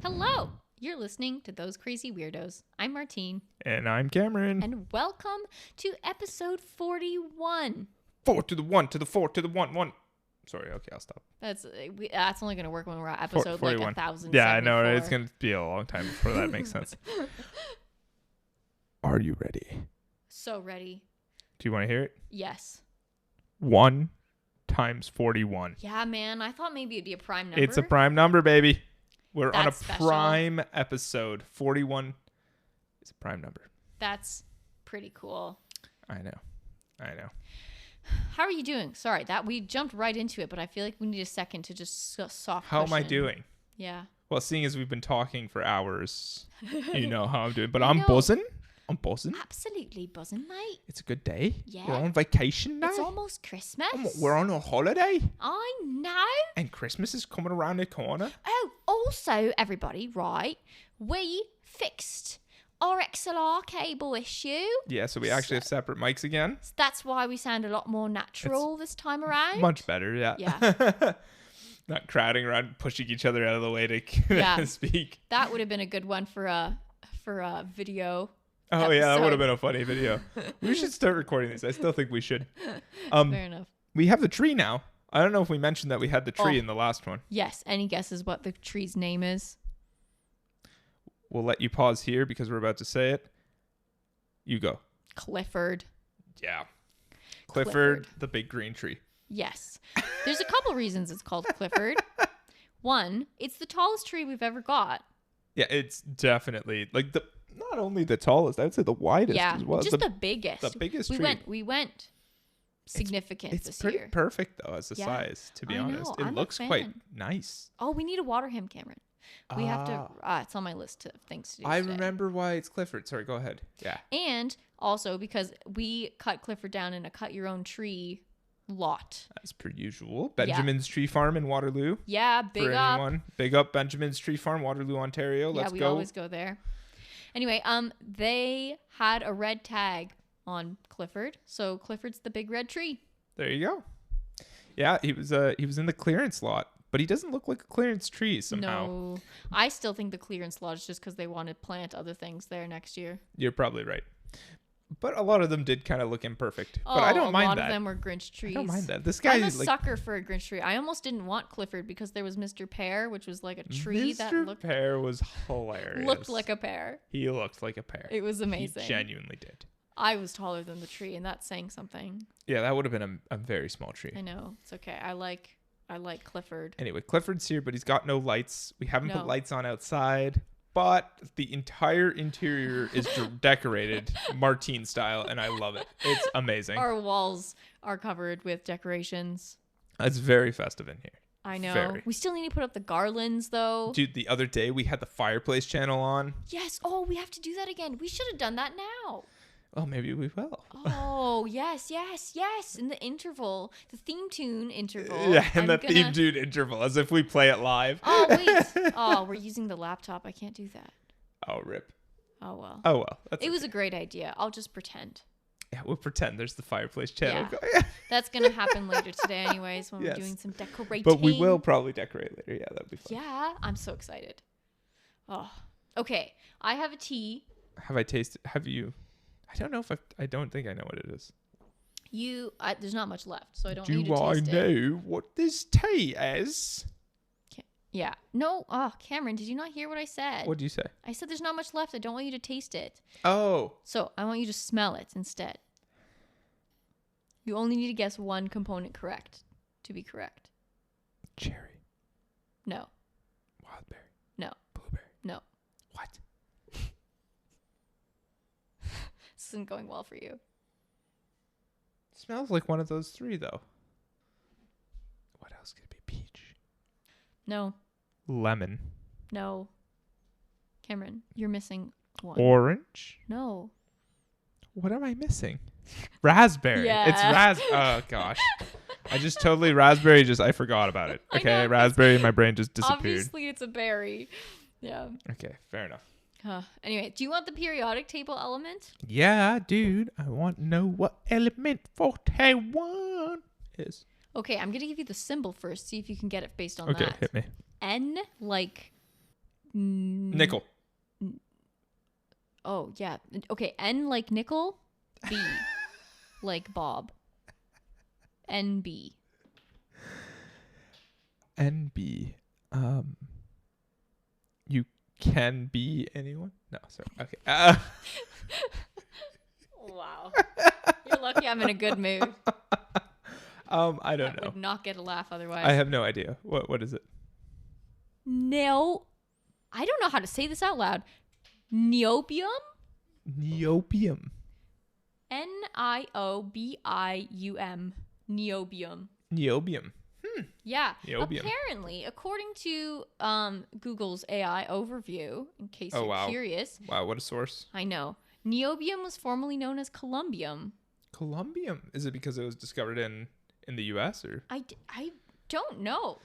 Hello! You're listening to Those Crazy Weirdos. I'm Martine. And I'm Cameron. And welcome to episode 41. 4 to the 1 to the 4 to the 1. Sorry, okay, I'll stop. That's only going to work when we're at episode 1000. Yeah, I know, right? It's going to be a long time before that makes sense. Are you ready? So ready. Do you want to hear it? Yes. 1 times 41. Yeah, man. I thought maybe it'd be a prime number. It's a prime number, baby. We're on a special. prime episode. 41 is a prime number. That's pretty cool. I know. How are you doing? Sorry, that we jumped right into it, but I feel like we need a second to just soft How am I cushion. doing? Yeah. Well, seeing as we've been talking for hours, you know how I'm doing. But I I'm know. buzzing. I'm buzzing. Absolutely buzzing, mate. It's a good day. Yeah. We're on vacation now. It's almost Christmas. We're on a holiday. I know. And Christmas is coming around the corner. Oh, also, everybody, right? We fixed our XLR cable issue. Yeah, so we actually have separate mics again. So that's why we sound a lot more natural this time around. Much better, yeah. Yeah. Not crowding around, pushing each other out of the way to speak. That would have been a good one for a video. Oh, yeah, that episode. would have been a funny video. We should start recording this. I still think we should. Fair enough. We have the tree now. I don't know if we mentioned that we had the tree in the last one. Yes. Any guesses what the tree's name is? We'll let you pause here because we're about to say it. You go. Clifford. Yeah. Clifford, the big green tree. Yes. There's a couple reasons it's called Clifford. One, it's the tallest tree we've ever got. Yeah, it's definitely like not only the tallest, I would say the widest as well. Just the biggest. The biggest tree. We went significant It's this pretty year. perfect though as a size, to be I honest. know, It I'm a looks fan. quite nice. Oh, we need to water him, Cameron. We have to. It's on my list of things to do. I today. remember why it's Clifford. Sorry, go ahead. Yeah. And also because we cut Clifford down in a cut your own tree lot. As per usual. Benjamin's Tree Farm in Waterloo. Yeah, big up. Anyone. Big up Benjamin's Tree Farm, Waterloo, Ontario. Let's we go. always go there. Anyway, they had a red tag on Clifford, so Clifford's the big red tree. There you go. Yeah, he was in the clearance lot, but he doesn't look like a clearance tree somehow. No, I still think the clearance lot is just because they want to plant other things there next year. You're probably right. But a lot of them did kind of look imperfect. But I don't mind that. A lot of them were Grinch trees. I don't mind that. This guy I'm a is like sucker for a Grinch tree. I almost didn't want Clifford because there was Mr. Pear, which was like a tree that Mr. Pear was hilarious. looked like a pear. He looked like a pear. It was amazing. He genuinely did. I was taller than the tree, and that's saying something. Yeah, that would have been a very small tree. I know. It's okay. I like Clifford. Anyway, Clifford's here, but he's got no lights. We haven't put lights on outside, but the entire interior is decorated Martine style, and I love it. It's amazing. Our walls are covered with decorations. It's very festive in here. I know. Very. We still need to put up the garlands, though. Dude, the other day we had the fireplace channel on. Yes. Oh, we have to do that again. We should have done that now. Well, maybe we will. Oh, yes. In the interval, the theme tune interval. Yeah, in the theme tune interval, as if we play it live. Oh, wait. Oh, we're using the laptop. I can't do that. Oh, rip. Oh, well. Oh, well. It was a great idea. I'll just pretend. Yeah, we'll pretend there's the fireplace channel Yeah. going. That's going to happen later today anyways when Yes. we're doing some decorating. But we will probably decorate later. Yeah, that'd be fun. Yeah, I'm so excited. Oh, okay. I have a tea. Have I tasted? Have you? I don't know if I don't think I know what it is. There's not much left, so I don't Do need to I taste it. know what this tea is? Yeah. No. Oh, Cameron, did you not hear what I said? What do you say? I said there's not much left. I don't want you to taste it. Oh. So I want you to smell it instead. You only need to guess one component correct to be correct. Cherry. No. Wildberry. No. Blueberry. No. What? This isn't going well for you. Smells like one of those three, though. What else could it be? Peach. No. Lemon. No. Cameron, you're missing one. Orange. No. What am I missing? Raspberry. Yeah. It's oh gosh. I just totally I forgot about it. I Okay, know. raspberry, my brain just disappeared. Obviously, it's a berry. Yeah. Okay, fair enough. Anyway, do you want the periodic table element? Yeah, dude. I want to know what element 41 is. Okay, I'm going to give you the symbol first. See if you can get it based on Okay, that. hit me. N like Nickel. Oh, yeah. Okay, N like nickel, B like Bob. NB. NB. You can be anyone? No, sorry. Okay. Wow. You're lucky I'm in a good mood. I don't know. Would not get a laugh otherwise. I have no idea. What is it? No. I don't know how to say this out loud. Niobium? Niobium. Niobium. Niobium. Niobium. Yeah. Niobium. Apparently, according to Google's AI overview, in case you're curious. Wow, what a source. I know. Niobium was formerly known as columbium. Columbium? Is it because it was discovered in the US or? I don't know.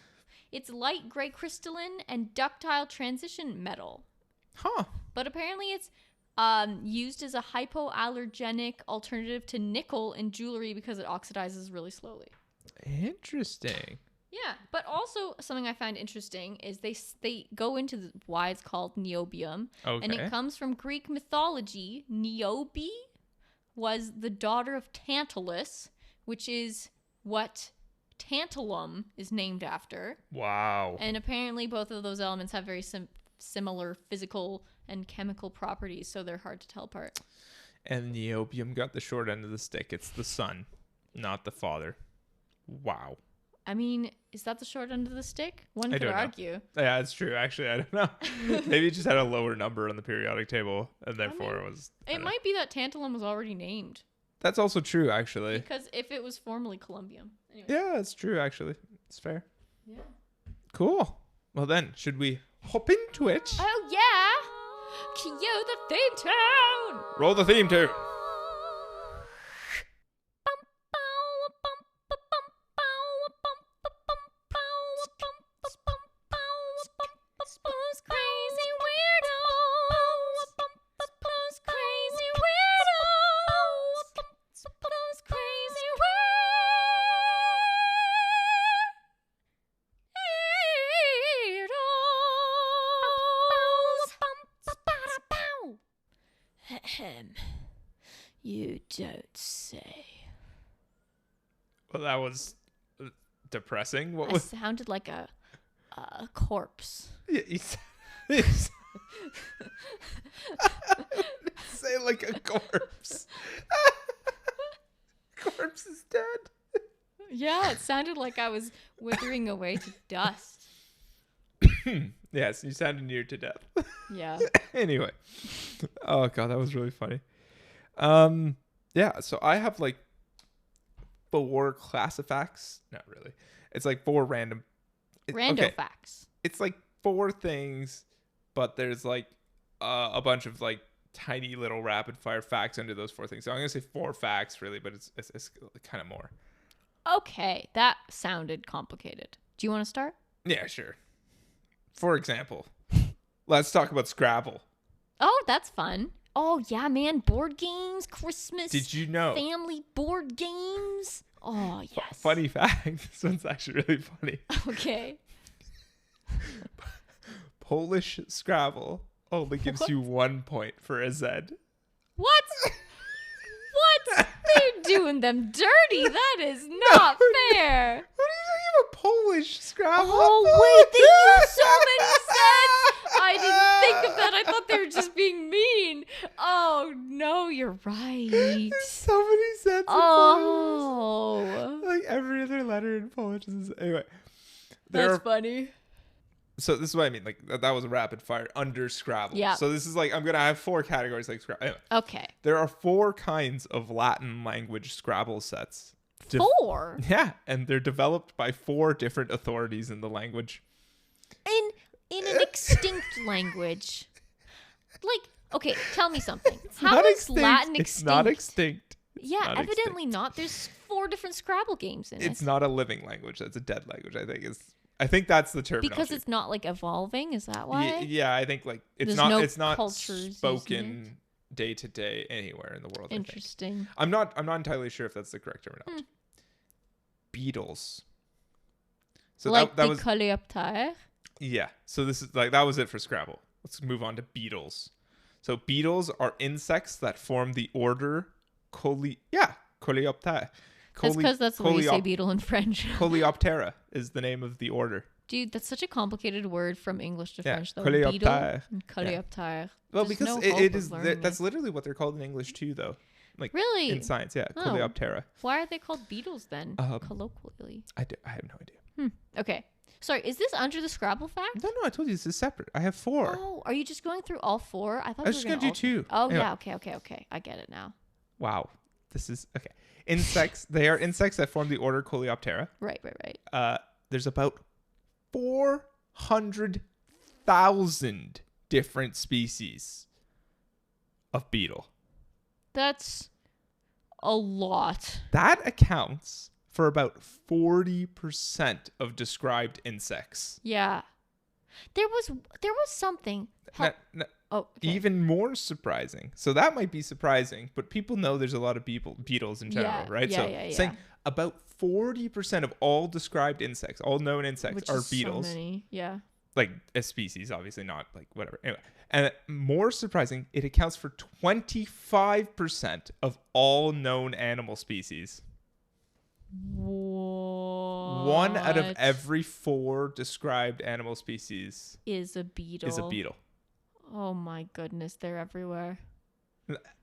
It's light gray crystalline and ductile transition metal. Huh. But apparently it's used as a hypoallergenic alternative to nickel in jewelry because it oxidizes really slowly. Interesting. Yeah, but also something I find interesting is they go into why it's called niobium. Okay. And it comes from Greek mythology. Niobe was the daughter of Tantalus, which is what tantalum is named after. Wow. And apparently both of those elements have very similar physical and chemical properties, so they're hard to tell apart. And niobium got the short end of the stick. It's the son, not the father. Wow. I mean, is that the short end of the stick? One could argue. Yeah, it's true. Actually, I don't know. Maybe it just had a lower number on the periodic table, and therefore it was. It might be that tantalum was already named. That's also true, actually. Because if it was formerly columbium. Anyway. Yeah, it's true, actually. It's fair. Yeah. Cool. Well, then, should we hop into it? Oh, yeah. Cue the theme tune. Roll the theme tune. You don't say. Well, that was depressing. What I was? Sounded like a corpse. Yeah, say like a corpse. Corpse is dead. Yeah, it sounded like I was withering away to dust. Yes, you sounded near to death. Yeah. Anyway. Oh god, that was really funny. Yeah, so I have like 4 classifacts. Not really. It's like 4 random Rando-facts. It's like 4 things, but there's like a bunch of like tiny little rapid fire facts under those 4 things. So I'm going to say 4 facts really, but it's kind of more. Okay, that sounded complicated. Do you want to start? Yeah, sure. For example, let's talk about Scrabble. Oh, that's fun. Oh, yeah, man. Board games, Christmas. Did you know? Family board games. Oh, yes. Funny fact. This one's actually really funny. Okay. Polish Scrabble only gives you 1 point for a Z. What? What? They're doing them dirty. That is not fair. What are you talking about? Polish Scrabble? Oh, wait. They use so many sets. I didn't think of that. I thought they were just being mean. Oh, no, you're right. There's so many sets Oh. in Polish. Like every other letter in Polish is... Anyway. That's funny. So this is what I mean. Like that was a rapid fire under Scrabble. Yeah. So this is like I'm gonna have 4 categories like Scrabble. Anyway, Okay. there are 4 kinds of Latin language Scrabble sets. 4? Yeah, and they're developed by 4 different authorities in the language. In an extinct language. Like, okay, tell me something. How not is extinct. Latin extinct? It's not extinct. Yeah, not evidently extinct. not. There's 4 different Scrabble games in it. It's not a living language. That's a dead language. I think that's the terminology. Because it's not like evolving. Is that why? Yeah, I think like it's There's not cultures spoken day to day anywhere in the world. Interesting. I'm not entirely sure if that's the correct term or not. Beetles. So like that the was coleoptère? Yeah. So this is like, that was it for Scrabble. Let's move on to beetles. So beetles are insects that form the order Coleoptera. That's because that's the way you say beetle in French. Coleoptera is the name of the order. Dude, that's such a complicated word from English to French, though. Coleoptera. Beetle and Coleoptera. Yeah. Well, because it is, that's literally what they're called in English too, though. Like, really? In science, yeah. Oh. Coleoptera. Why are they called beetles then, colloquially? I have no idea. Okay. Sorry, is this under the Scrabble fact? No, I told you this is separate. I have 4. Oh, are you just going through all 4? I was just going to do 2. Oh, anyway. Yeah. Okay. I get it now. Wow. This is, okay. Insects. They are insects that form the order Coleoptera. Right. There's about 400,000 different species of beetle. That's a lot. That accounts for about 40% of described insects. Yeah. There was something. Okay. Even more surprising. So that might be surprising, but people know there's a lot of beetles in general, right? Saying about 40% of all described insects, all known insects, are beetles. So many. Yeah. Like a species, obviously, not like whatever. Anyway, and more surprising, it accounts for 25% of all known animal species. What? 1 out of every 4 described animal species is a beetle. Oh my goodness, they're everywhere.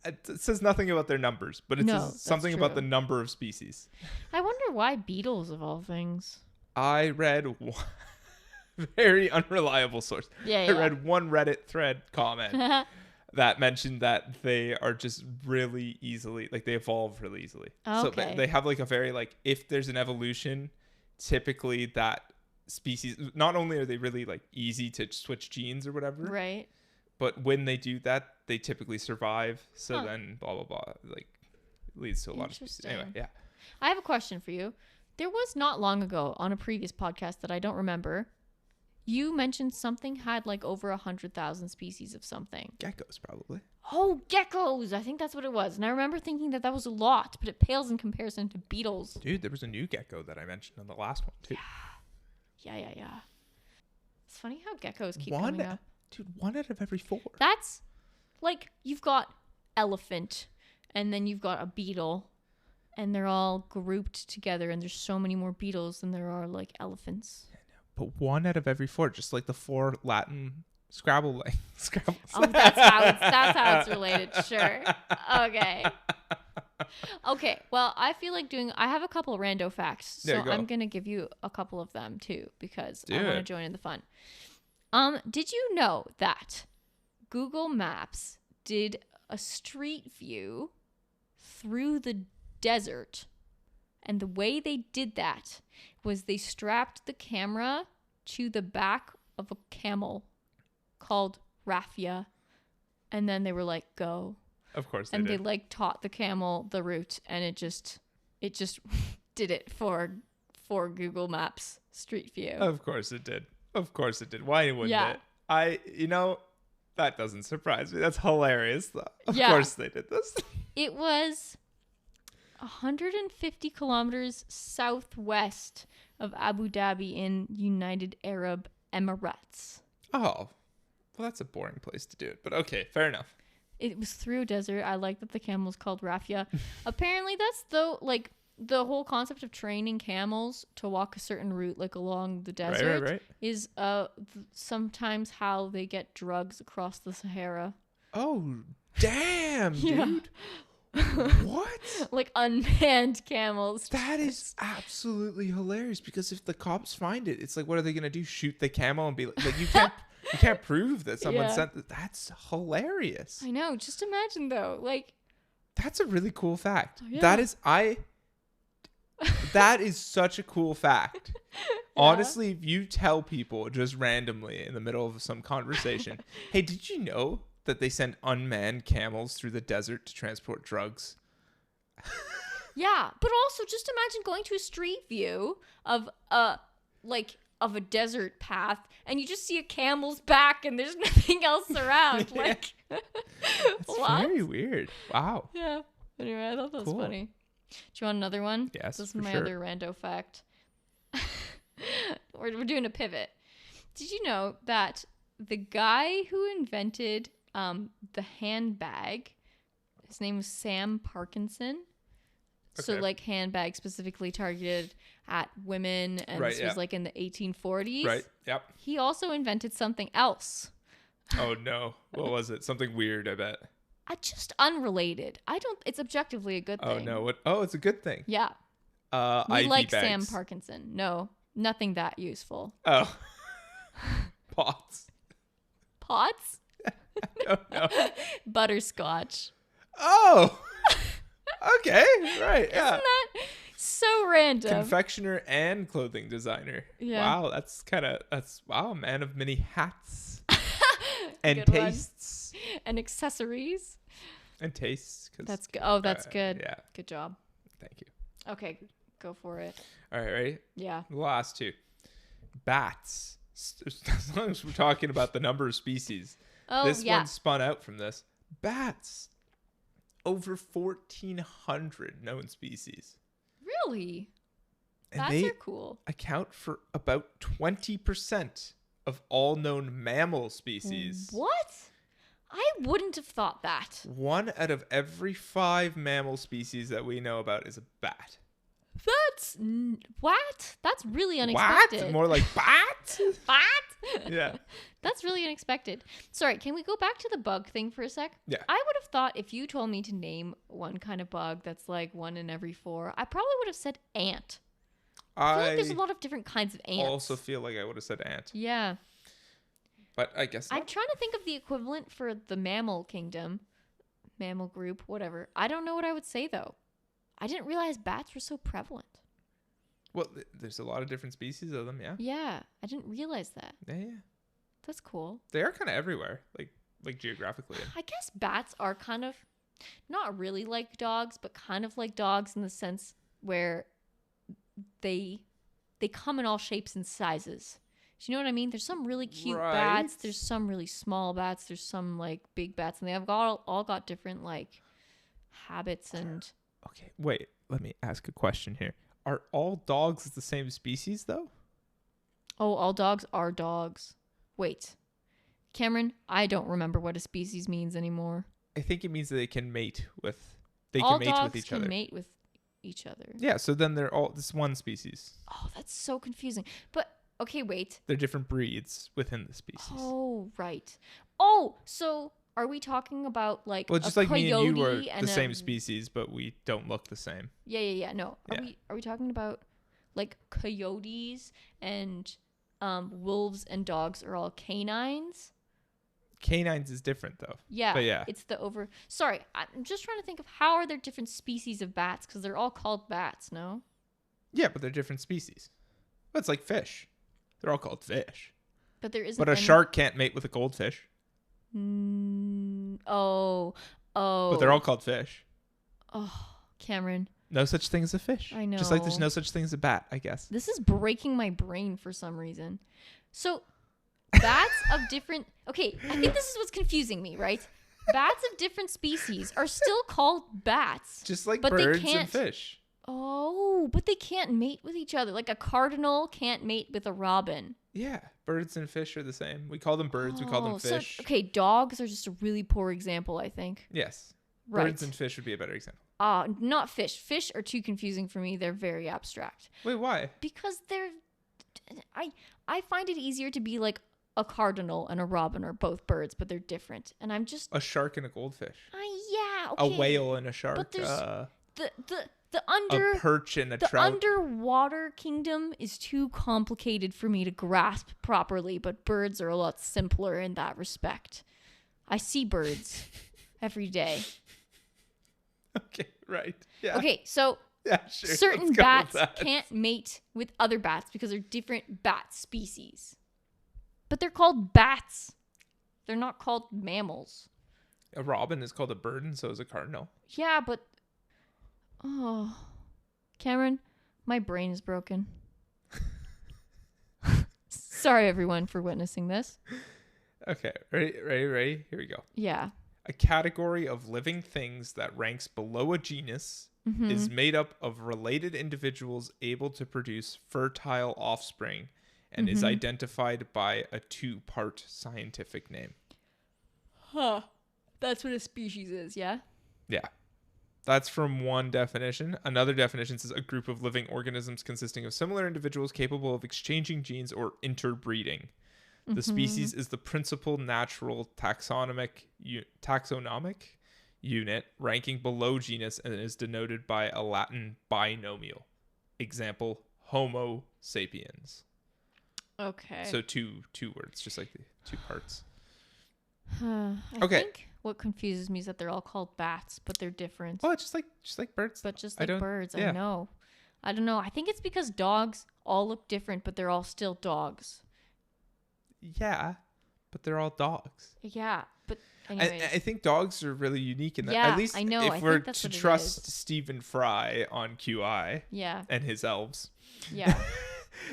It says nothing about their numbers, but it says something about the number of species. I wonder why beetles of all things. I read one very unreliable source. I read one Reddit thread comment that mentioned that they are just really easily, like, they evolve really easily. Okay. So they have like a very, like, if there's an evolution, typically that species, not only are they really like easy to switch genes or whatever, right? But when they do that, they typically survive. So then blah, blah, blah, like, leads to a lot of species. Anyway, yeah. I have a question for you. There was not long ago on a previous podcast that I don't remember, you mentioned something had like over 100,000 species of something. Geckos, probably. Oh, geckos. I think that's what it was. And I remember thinking that was a lot, but it pales in comparison to beetles. Dude, there was a new gecko that I mentioned on the last one, too. Yeah. It's funny how geckos keep coming up. Dude, 1 out of every 4. That's like, you've got elephant, and then you've got a beetle, and they're all grouped together, and there's so many more beetles than there are like elephants. But 1 out of every 4, just like the 4 Latin Scrabble Scrabbles. Oh, that's how it's related. Sure. Okay. Well, I feel like I have a couple of rando facts, so I'm gonna give you a couple of them too because I want to join in the fun. Did you know that Google Maps did a street view through the desert? And the way they did that was they strapped the camera to the back of a camel called Raffia. And then they were like, go. Of course they did. And they like taught the camel the route. And it just did it for Google Maps Street View. Of course it did. Why wouldn't it? That doesn't surprise me. That's hilarious, though. Of course they did this. It was 150 kilometers southwest of Abu Dhabi in United Arab Emirates. Oh, well, that's a boring place to do it, but okay, fair enough. It was through a desert. I like that the camel was called Raffia. Apparently, that's the whole concept of training camels to walk a certain route, like along the desert, right. is sometimes how they get drugs across the Sahara. Oh, damn, dude. What? Like unmanned camels. That is absolutely hilarious because if the cops find it, it's like, what are they going to do? Shoot the camel and be like you can't prove that someone sent that. That's hilarious. I know. Just imagine though, like, that's a really cool fact. Oh, yeah. That is such a cool fact. Honestly, if you tell people just randomly in the middle of some conversation, hey, did you know that they send unmanned camels through the desert to transport drugs? Yeah, but also just imagine going to a street view of a desert path and you just see a camel's back and there's nothing else around. Like, it's very weird. Wow. Yeah. Anyway, I thought that was funny. Do you want another one? Yes, This is my other rando fact. We're doing a pivot. Did you know that the guy who invented the handbag, his name was Sam Parkinson? Okay. So like handbag specifically targeted at women, and this was like in the 1840s. Right. Yep. He also invented something else. Oh no. What was it? Something weird, I bet. Just unrelated. It's objectively a good thing. Oh no. What? Oh, it's a good thing. Yeah. We IV like bags. Sam Parkinson. No, nothing that useful. Oh. Pots. Pots? No. Butterscotch. Oh. Okay. Right. Yeah. Isn't that so random? Confectioner and clothing designer. Yeah. Wow. Wow. Man of many hats. And tastes. And accessories. And tastes. That's good. Oh, that's good. Yeah. Good job. Thank you. Okay. Go for it. All right. Ready? Yeah. The last two. Bats. As long as we're talking about the number of species. Oh, this one spun out from this. Bats. Over 1,400 known species. Really? And Bats are cool. Account for about 20% of all known mammal species. What? I wouldn't have thought that. 1 out of every 5 mammal species that we know about is a bat. That's what? That's really unexpected. What? More like bat? Bat? Yeah. That's really unexpected. Sorry, can we go back to the bug thing for a sec? Yeah. I would have thought if you told me to name one kind of bug that's like 1 in every 4, I probably would have said ant. I feel like there's a lot of different kinds of ants. I also feel like I would have said ant. Yeah. But I guess not. I'm trying to think of the equivalent for the mammal kingdom, mammal group, whatever. I don't know what I would say, though. I didn't realize bats were so prevalent. Well, there's a lot of different species of them, yeah? Yeah, I didn't realize that. Yeah. That's cool. They are kind of everywhere, like geographically. I guess bats are kind of not really like dogs, but kind of like dogs in the sense where they come in all shapes and sizes. Do you know what I mean? There's some really cute bats. There's some really small bats. There's some like big bats, and they have all got different like habits and. Okay, wait. Let me ask a question here. Are all dogs the same species, though? Oh, all dogs are dogs. Wait. Cameron, I don't remember what a species means anymore. I think it means that they can mate with each other. All dogs can mate with each other. Yeah, so then they're all this one species. Oh, that's so confusing. But, okay, wait. They're different breeds within the species. Oh, right. Oh, so are we talking about like just a like me and you were and the same species, but we don't look the same. Yeah. No. Are we talking about like coyotes and wolves and dogs are all canines? Canines is different though. Yeah. But yeah. It's Sorry, I'm just trying to think of how are there different species of bats because they're all called bats, no? Yeah, but they're different species. Well, it's like fish. They're all called fish. But there isn't. But a shark can't mate with a goldfish. Oh. But they're all called fish. Oh, Cameron. No such thing as a fish. I know. Just like there's no such thing as a bat, I guess. This is breaking my brain for some reason. So, bats of different... Okay, I think this is what's confusing me, right? Bats of different species are still called bats. Just like birds and fish. Oh, but they can't mate with each other. Like a cardinal can't mate with a robin. Yeah, birds and fish are the same. We call them birds, we call them fish. So, okay, dogs are just a really poor example, I think. Yes. Right. Birds and fish would be a better example. Not fish. Fish are too confusing for me. They're very abstract. Wait, why? Because I find it easier to be like a cardinal and a robin are both birds, but they're different. And I'm just... A shark and a goldfish. Yeah, okay. A whale and a shark. But there's... a perch and a trout. The underwater kingdom is too complicated for me to grasp properly, but birds are a lot simpler in that respect. I see birds every day. Okay, right. Yeah. Okay, so yeah, sure. Certain bats can't mate with other bats because they're different bat species. But they're called bats. They're not called mammals. A robin is called a bird and so is a cardinal. Yeah, but... Oh, Cameron, my brain is broken. Sorry, everyone, for witnessing this. Okay, ready? Here we go. Yeah. A category of living things that ranks below a genus is made up of related individuals able to produce fertile offspring and is identified by a 2-part scientific name. Huh. That's what a species is, yeah? Yeah. That's from one definition. Another definition says a group of living organisms consisting of similar individuals capable of exchanging genes or interbreeding. The species is the principal natural taxonomic unit, ranking below genus, and is denoted by a Latin binomial. Example, Homo sapiens. Okay. So two words, just like the 2 parts. I think what confuses me is that they're all called bats, but they're different. Oh, it's just like birds. But just like birds, yeah. I know. I don't know. I think it's because dogs all look different, but they're all still dogs. Yeah, but they're all dogs. Yeah, but anyways. I think dogs are really unique in that. Yeah, at least I know. If we're to trust Stephen Fry on QI, and his elves,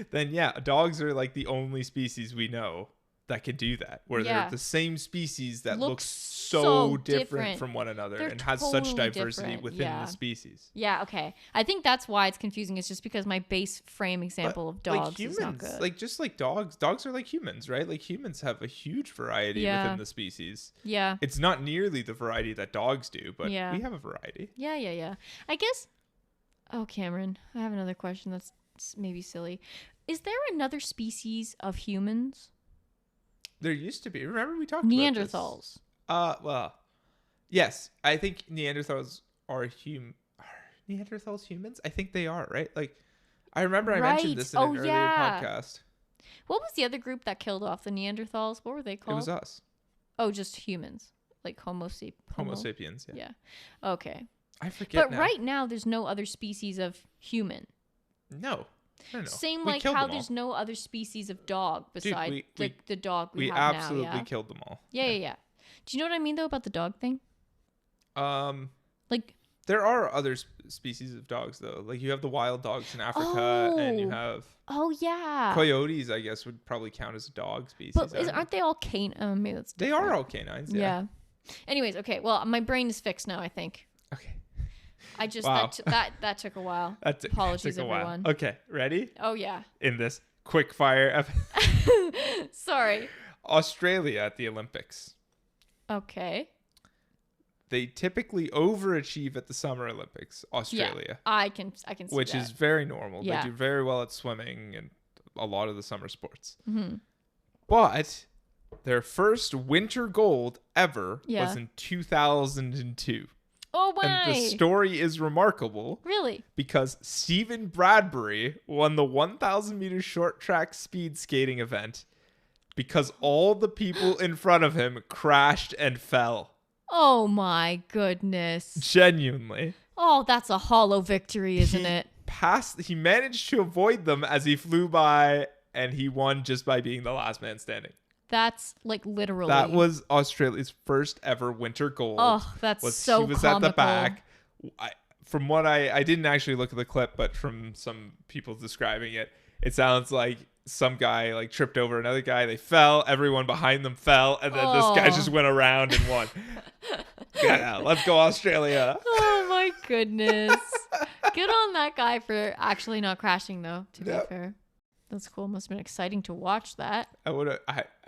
then dogs are like the only species we know that can do that, where they're the same species that looks so different from one another and has such diversity within the species. Yeah, okay. I think that's why it's confusing. It's just because my base frame example of dogs like humans, is not good. Like just like dogs are like humans, right? Like humans have a huge variety within the species. Yeah. It's not nearly the variety that dogs do, but we have a variety. Yeah. I guess. Oh, Cameron, I have another question that's maybe silly. Is there another species of humans? There used to be. Remember we talked Neanderthals. About this? Well, yes. I think Neanderthals are Neanderthals humans? I think they are, right? Like, I remember I mentioned this in an earlier podcast. What was the other group that killed off the Neanderthals? What were they called? It was us. Oh, just humans. Like Homo sapiens, yeah. Okay. I forget But right now, there's no other species of human. No. Same like how there's no other species of dog besides the dog we have now. We absolutely killed them all. Yeah. Do you know what I mean though about the dog thing? Like there are other species of dogs though. Like you have the wild dogs in Africa, and you have coyotes. I guess would probably count as a dog species. But aren't they all canine? Maybe that's different. They are all canines. Yeah. Anyways, okay. Well, my brain is fixed now. I think. Okay. I just that took a while. Apologies, everyone. Okay, ready? Oh yeah. In this quick fire Sorry. Australia at the Olympics. Okay. They typically overachieve at the Summer Olympics. Australia. Yeah, I can see which that. is very normal. Yeah. They do very well at swimming and a lot of the summer sports. Mm-hmm. But their first winter gold ever was in 2002. Oh, why? And the story is remarkable. Really? Because Stephen Bradbury won the 1,000 meter short track speed skating event because all the people in front of him crashed and fell. Oh my goodness. Genuinely. Oh, that's a hollow victory, isn't it? He managed to avoid them as he flew by, and he won just by being the last man standing. That's like literally. That was Australia's first ever winter gold. Oh, that's so comical. He was at the back. From what I didn't actually look at the clip, but from some people describing it, it sounds like some guy like tripped over another guy. They fell. Everyone behind them fell, and then this guy just went around and won. Yeah, let's go Australia. Oh my goodness! Good on that guy for actually not crashing, though. To be fair. That's cool. Must have been exciting to watch that. I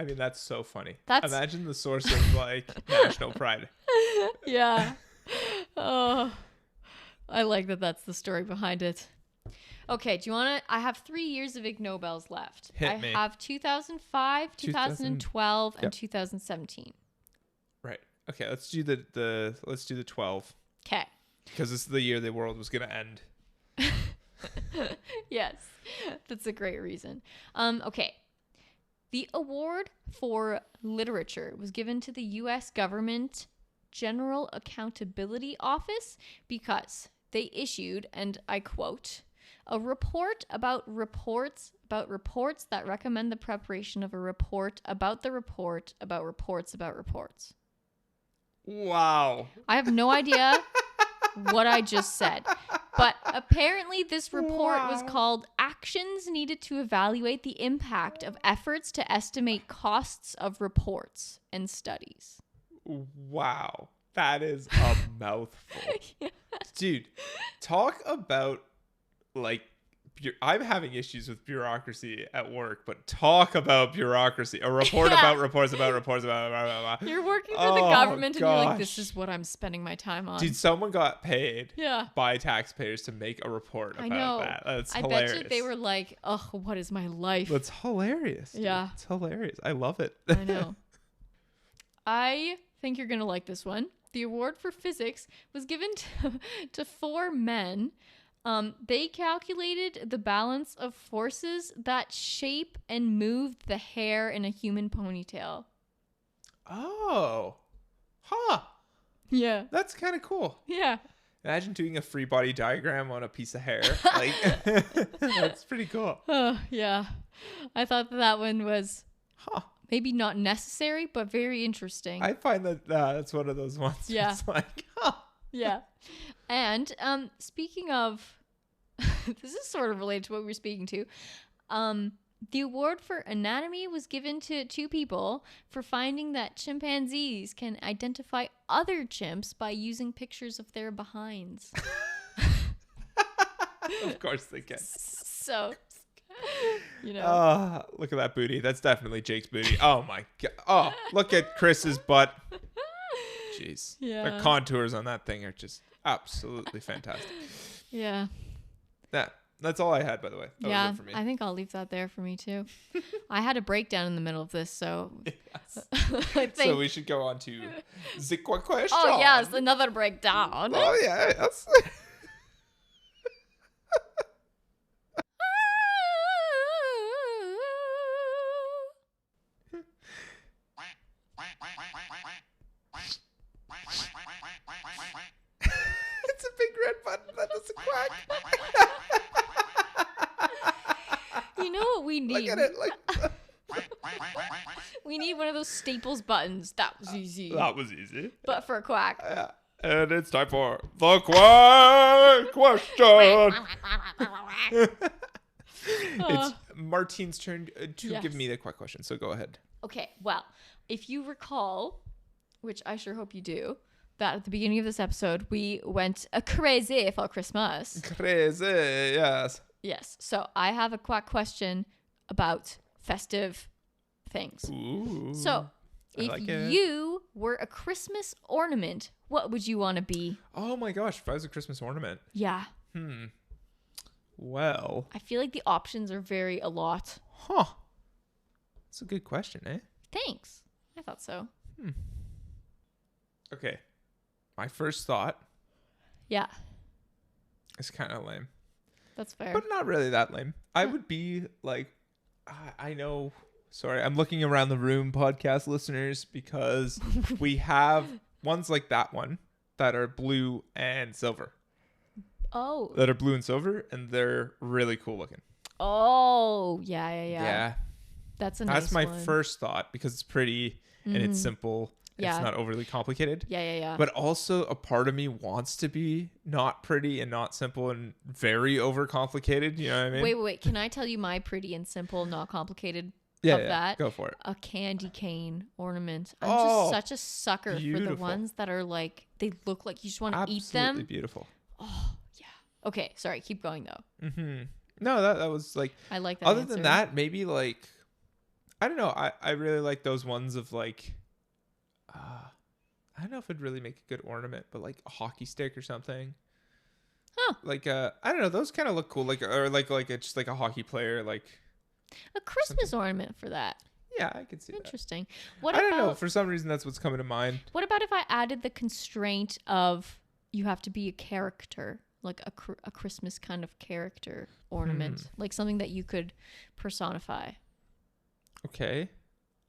mean, that's so funny. Imagine the source of like national pride. Yeah. Oh, I like that. That's the story behind it. Okay. Do you want to? I have 3 years of Ig Nobels left. Hit me. I have 2005, 2012, and 2017. Right. Okay. Let's do the 12. Okay. Because this is the year the world was gonna end. Yes, that's a great reason. Okay. The award for literature was given to the U.S. government General Accountability Office because they issued, and I quote, a report about reports that recommend the preparation of a report about the report about reports about reports. Wow. I have no idea what I just said. But apparently this report was called Actions Needed to Evaluate the Impact of Efforts to Estimate Costs of Reports and Studies. Wow. That is a mouthful. Yeah. Dude, talk about like I'm having issues with bureaucracy at work, but talk about bureaucracy. A report about reports about reports about blah, blah, blah. You're working for the government and you're like, this is what I'm spending my time on. Dude, someone got paid by taxpayers to make a report about that. That's hilarious. I bet you they were like, oh, what is my life? That's hilarious. Dude. Yeah. It's hilarious. I love it. I know. I think you're going to like this one. The award for physics was given to 4 men. They calculated the balance of forces that shape and move the hair in a human ponytail. Oh. Huh. Yeah. That's kind of cool. Yeah. Imagine doing a free body diagram on a piece of hair. Like, that's pretty cool. Oh, yeah. I thought that one was maybe not necessary, but very interesting. I find that that's one of those ones. Yeah. It's like, Yeah. And speaking of, this is sort of related to what we were speaking to. The award for anatomy was given to 2 people for finding that chimpanzees can identify other chimps by using pictures of their behinds. Of course they can. So, you know. Look at that booty. That's definitely Jake's booty. Oh my god. Oh, look at Chris's butt. Jeez. Yeah. The contours on that thing are just absolutely fantastic. Yeah. That's all I had, by the way. That was it for me. I think I'll leave that there for me too. I had a breakdown in the middle of this, so yes. So we should go on to the question. Oh yes, another breakdown. Oh yeah, yes. It's a big red button that doesn't quack. You know what we need? Look at it. Like, we need one of those Staples buttons. That was easy. That was easy. But for a quack. Yeah. And it's time for the quack question. It's Martine's turn to give me the quack question. So go ahead. Okay. Well, if you recall, which I sure hope you do, that at the beginning of this episode, we went crazy for Christmas. Crazy, yes. Yes. So I have a quack question about festive things. Ooh, so if you were a Christmas ornament, what would you want to be? Oh my gosh, if I was a Christmas ornament. Yeah. Well. I feel like the options are a lot. Huh. That's a good question, eh? Thanks. I thought so. Okay. My first thought. Yeah. It's kind of lame. That's fair. But not really that lame. I would be like, I know. Sorry, I'm looking around the room, podcast listeners, because we have ones like that one that are blue and silver. Oh. That are blue and silver, and they're really cool looking. Oh, yeah. Yeah. That's a nice That's my one. first thought because it's pretty and it's simple. Yeah. It's not overly complicated. Yeah. But also a part of me wants to be not pretty and not simple and very overcomplicated. You know what I mean? Wait. Can I tell you my pretty and simple, not complicated that? Go for it. A candy cane ornament. I'm just such a sucker for the ones that are like, they look like you just want to eat them. Absolutely beautiful. Oh, yeah. Okay. Sorry. Keep going though. No, that was like, I like that. Other answer. than that, maybe like, I don't know. I really like those ones of like, I don't know if it'd really make a good ornament, but like a hockey stick or something. Huh. Like I don't know. Those kind of look cool. Like it's just like a hockey player. Like a Christmas ornament for that. Yeah, I could see that. Interesting. I don't know. For some reason, that's what's coming to mind. What about if I added the constraint of you have to be a character, like a Christmas kind of character ornament, like something that you could personify? Okay.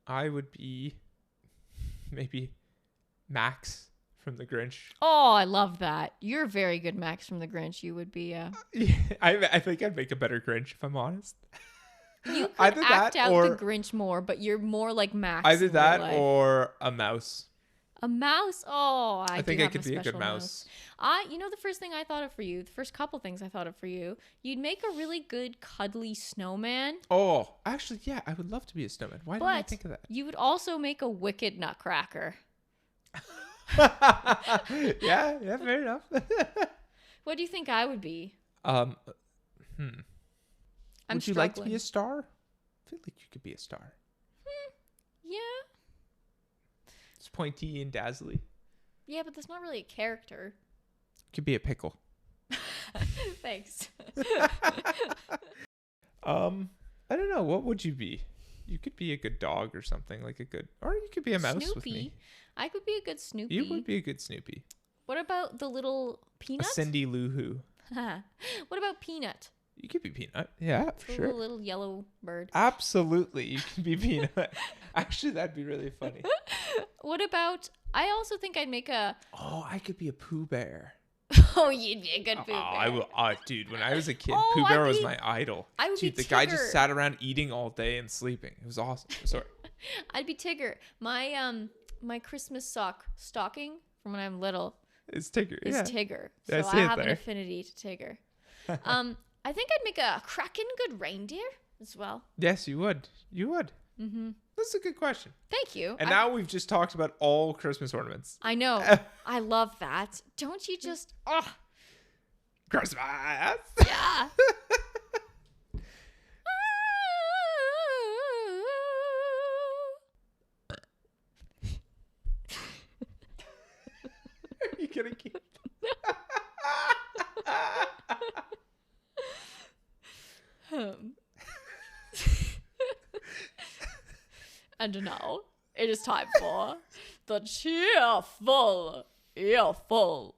I would be maybe Max from The Grinch. Oh, I love that. You're very good Max from The Grinch. You would be I think I'd make a better Grinch if I'm honest. You could act out the Grinch more, but you're more like Max. Either that or a mouse. A mouse? Oh, I think I could be a good mouse. You know, the first thing I thought of for you, the first couple things I thought of for you, you'd make a really good cuddly snowman. Oh, actually, yeah, I would love to be a snowman. Why didn't I think of that? You would also make a wicked Nutcracker. yeah, fair enough. What do you think I would be? Would you like to be a star? I feel like you could be a star. Yeah. It's pointy and dazzly. Yeah, but that's not really a character. Could be a pickle. Thanks. I don't know. What would you be? You could be a good dog or something, like a good, or you could be a mouse Snoopy. with me. I could be a good Snoopy. You would be a good Snoopy. What about the little Peanut? A Cindy Lou Who. What about Peanut? You could be Peanut. Yeah, for sure. The little yellow bird. Absolutely, you can be Peanut. Actually, that'd be really funny. What about? I also think I'd make a. Oh, I could be a Pooh Bear. Oh, you'd be a good Pooh Bear. I will, dude, when I was a kid, Pooh Bear was my idol. I would dude, be the guy just sat around eating all day and sleeping. It was awesome. Sorry. I'd be Tigger. My Christmas stocking from when I'm little is Tigger. Is Tigger. So I have an affinity to Tigger. I think I'd make a cracking good reindeer as well. Yes, you would. You would. Mm-hmm. That's a good question. Thank you. And now we've just talked about all Christmas ornaments. I know. I love that. Don't you just... Oh. Christmas! Yeah. Are you going to keep... And now it is time for the cheerful earful.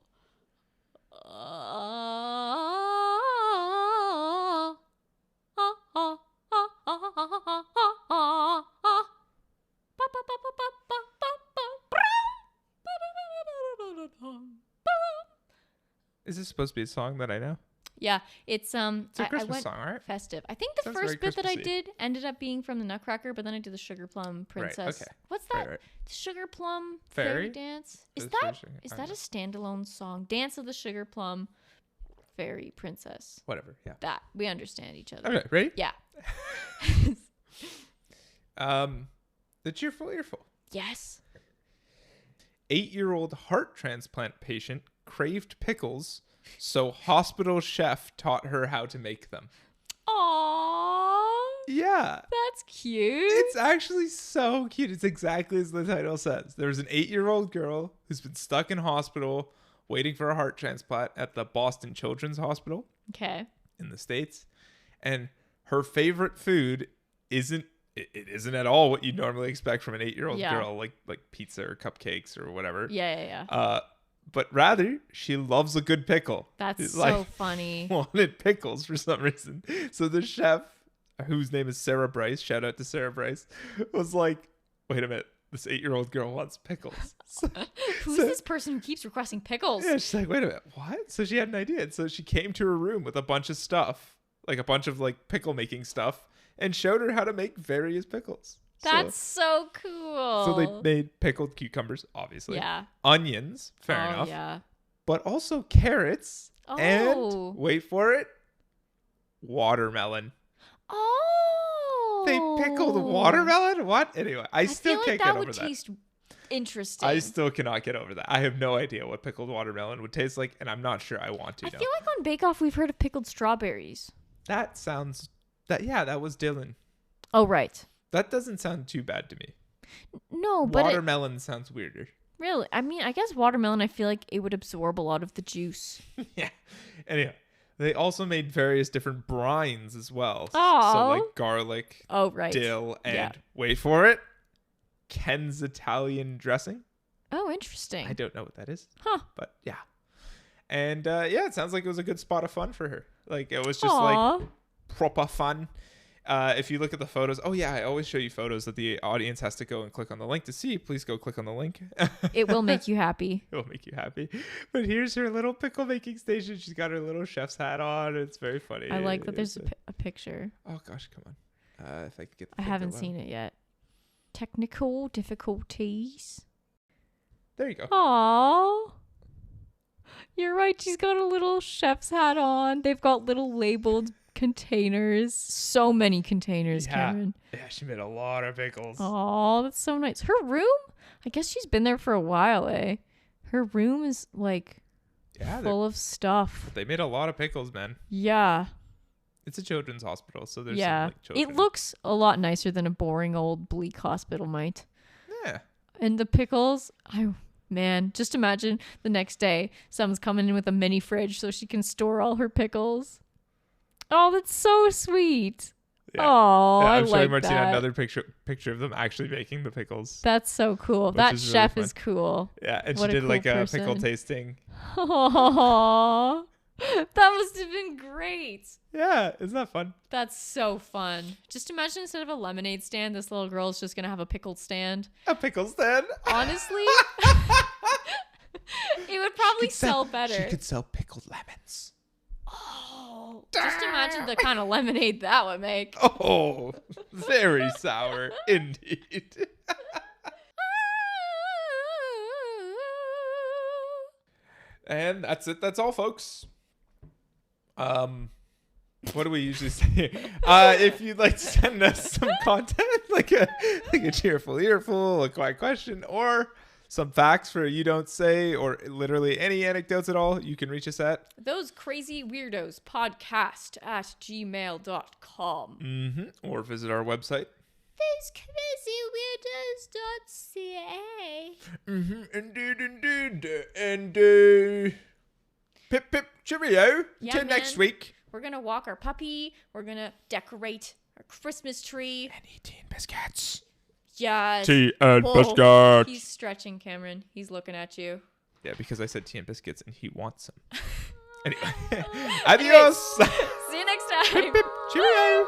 Is this supposed to be a song that I know? Yeah, it's a Christmas song, right? Festive. I think the first bit that I did ended up being from the Nutcracker, but then I did the Sugar Plum Princess. Right, okay. What's that? Right. Sugar Plum Fairy Dance? Is that a standalone song? Dance of the Sugar Plum Fairy Princess. Whatever, yeah. That. We understand each other. Okay, ready? Yeah. The cheerful earful. Yes. 8-year-old heart transplant patient craved pickles, so hospital chef taught her how to make them. Aww. Yeah. That's cute. It's actually so cute. It's exactly as the title says. There's an 8-year-old girl who's been stuck in hospital waiting for a heart transplant at the Boston Children's Hospital. Okay. In the States. And her favorite food isn't at all what you'd normally expect from an 8-year-old girl, like pizza or cupcakes or whatever. Yeah. But rather, she loves a good pickle. That's so funny. Wanted pickles for some reason. So the chef, whose name is Sarah Bryce, shout out to Sarah Bryce, was like, wait a minute, this 8-year-old girl wants pickles. Who's this person who keeps requesting pickles? Yeah, she's like, wait a minute, what? So she had an idea. And so she came to her room with a bunch of stuff, like a bunch of pickle making stuff, and showed her how to make various pickles. That's so cool. So they made pickled cucumbers, obviously. Yeah. Onions, fair enough. Yeah. But also carrots. And, wait for it, watermelon. Oh. They pickled watermelon? What? Anyway, I still can't get over that. That would taste interesting. I still cannot get over that. I have no idea what pickled watermelon would taste like, and I'm not sure I want to know. I feel like on Bake Off we've heard of pickled strawberries. That sounds... that was Dylan. Oh, right. That doesn't sound too bad to me. No, but watermelon sounds weirder. Really? I mean, I guess watermelon, I feel like it would absorb a lot of the juice. Yeah. Anyway, they also made various different brines as well. Oh. So like garlic, dill, and wait for it, Ken's Italian dressing. Oh, interesting. I don't know what that is. Huh. But yeah. And it sounds like it was a good spot of fun for her. Like it was just like proper fun. If you look at the photos, I always show you photos that the audience has to go and click on the link to see. Please go click on the link. It will make you happy. It will make you happy. But here's her little pickle making station. She's got her little chef's hat on. It's very funny. I like that there's a picture. Oh, gosh, come on. If I could get the I haven't seen it yet. Technical difficulties. There you go. Aww. You're right. She's got a little chef's hat on. They've got little labeled containers. So many containers, Cameron. Yeah, she made a lot of pickles. Oh, that's so nice. Her room? I guess she's been there for a while, eh? Her room is full of stuff. They made a lot of pickles, man. Yeah. It's a children's hospital, so there's some, like, children. It looks a lot nicer than a boring old bleak hospital might. Yeah. And the pickles, man, just imagine the next day someone's coming in with a mini fridge so she can store all her pickles. Oh, that's so sweet. Yeah. Oh, yeah, I'm showing Martine another picture of them actually making the pickles. That's so cool. That chef really is cool. Yeah, and what she did cool like person. A pickle tasting. Oh, that must have been great. Yeah, isn't that fun? That's so fun. Just imagine instead of a lemonade stand, this little girl's just gonna have a pickle stand. A pickle stand? Honestly, it would probably sell better. She could sell pickled lemons. Oh, just imagine the kind of lemonade that would make. Oh, very sour indeed. And that's it. That's all, folks. What do we usually say? If you'd like to send us some content, like a cheerful earful, a quiet question, or some facts for You Don't Say, or literally any anecdotes at all, you can reach us at thosecrazyweirdospodcast@gmail.com. Mm-hmm. Or visit our website, thosecrazyweirdos.ca. Mm-hmm. Indeed. Pip pip cheerio. Yeah, till next week. We're gonna walk our puppy. We're gonna decorate our Christmas tree and eat tea and biscuits. Yes. Tea and biscuits. He's stretching, Cameron. He's looking at you. Yeah, because I said tea and biscuits and he wants some. Anyway, adios. See you next time. Pip, pip, cheerio.